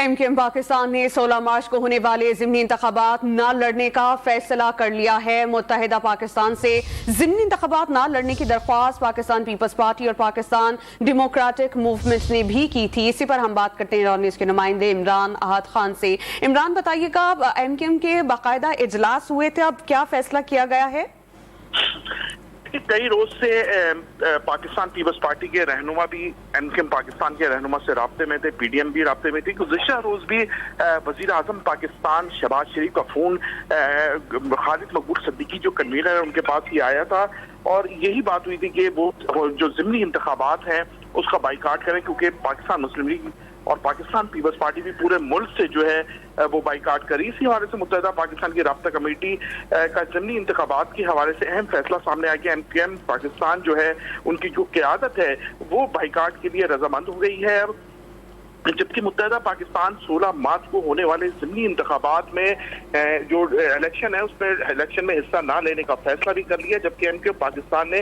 M Q M Pakistan نے 16 March کو ہونے والے ضمنی انتخابات نہ لڑنے کا فیصلہ کر لیا ہے۔ متحدہ پاکستان سے ضمنی انتخابات نہ لڑنے کی درخواست پاکستان پیپلز پارٹی اور پاکستان ڈیموکریٹک موومنٹ نے بھی کی تھی۔ اسی پر ہم بات کرتے ہیں نیوز کے نمائندے عمران احد خان سے۔ عمران، بتائیے گا ایم کیو ایم کے باقاعدہ اجلاس ہوئے تھے، اب کیا فیصلہ کیا گیا ہے؟ کئی روز سے پاکستان پیپلز پارٹی کے رہنما بھی ایم کیو ایم پاکستان کے رہنما سے رابطے میں تھے، پی ڈی ایم بھی رابطے میں تھی۔ گزشتہ روز بھی وزیر اعظم پاکستان شہباز شریف کا فون خالد مقبول صدیقی جو کنوینر ہے ان کے پاس ہی آیا تھا، اور یہی بات ہوئی تھی کہ وہ جو ضمنی انتخابات ہیں اس کا بائیکاٹ کریں، کیونکہ پاکستان مسلم لیگ اور پاکستان پیپلز پارٹی بھی پورے ملک سے جو ہے وہ بائیکاٹ کری۔ اسی حوالے سے متحدہ پاکستان کی رابطہ کمیٹی کا ضمنی انتخابات کے حوالے سے اہم فیصلہ سامنے آیا کہ ایم کیو ایم پاکستان جو ہے ان کی جو قیادت ہے وہ بائیکاٹ کے لیے رضامند ہو گئی ہے، جبکہ متحدہ پاکستان 16 مارچ کو ہونے والے ضمنی انتخابات میں جو الیکشن ہے اس میں الیکشن میں حصہ نہ لینے کا فیصلہ بھی کر لیا، جبکہ ایم کیو پاکستان نے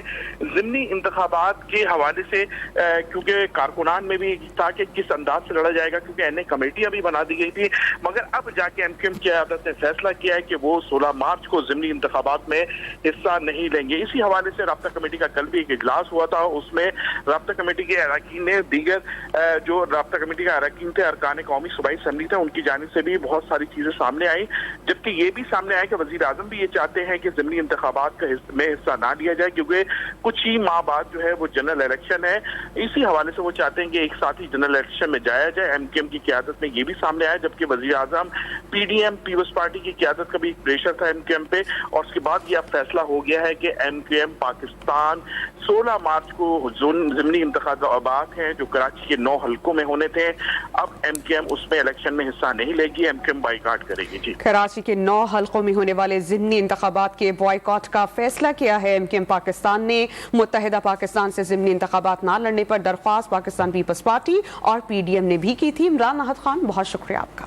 ضمنی انتخابات کے حوالے سے کیونکہ کارکنان میں بھی تھا کہ کس انداز سے لڑا جائے گا، کیونکہ این اے کمیٹیاں بھی بنا دی گئی تھی، مگر اب جا کے ایم کیو ایم کی قیادت نے فیصلہ کیا ہے کہ وہ 16 مارچ کو ضمنی انتخابات میں حصہ نہیں لیں گے۔ اسی حوالے سے رابطہ کمیٹی کا کل بھی ایک اجلاس ہوا تھا، اس میں رابطہ کمیٹی کے اراکین نے دیگر جو رابطہ کمیٹی اراکین تھے، ارکان قومی صوبائی اسمبلی تھے، ان کی جانب سے بھی بہت ساری چیزیں سامنے آئیں، جبکہ یہ بھی سامنے آیا کہ وزیر اعظم بھی یہ چاہتے ہیں کہ ضمنی انتخابات میں حصہ نہ لیا جائے، کیونکہ کچھ ہی ماہ بعد جو ہے وہ جنرل الیکشن ہے۔ اسی حوالے سے وہ چاہتے ہیں کہ ایک ساتھ ہی جنرل الیکشن میں جایا جائے۔ ایم کیو ایم کی قیادت میں یہ بھی سامنے آیا، جبکہ وزیر اعظم P D M Peoples Party کی قیادت کا بھی پریشر تھا ایم کیو ایم پہ، اور اس کے بعد یہ اب فیصلہ ہو گیا ہے کہ ایم کیو ایم پاکستان 16 مارچ کو ضمنی انتخابات ہیں جو کراچی کے 9 حلقوں میں ہونے تھے، اب ایم کیو ایم اس میں الیکشن میں حصہ نہیں لے گی، ایم کیو ایم بائیکاٹ کرے گی۔ جی، کراچی کے 9 حلقوں میں ہونے والے ضمنی انتخابات کے بائیکاٹ کا فیصلہ کیا ہے ایم کیو ایم پاکستان نے۔ متحدہ پاکستان سے ضمنی انتخابات نہ لڑنے پر درخواست پاکستان پیپلز پارٹی اور پی ڈی ایم نے بھی کی تھی۔ عمران احد خان، بہت شکریہ آپ کا۔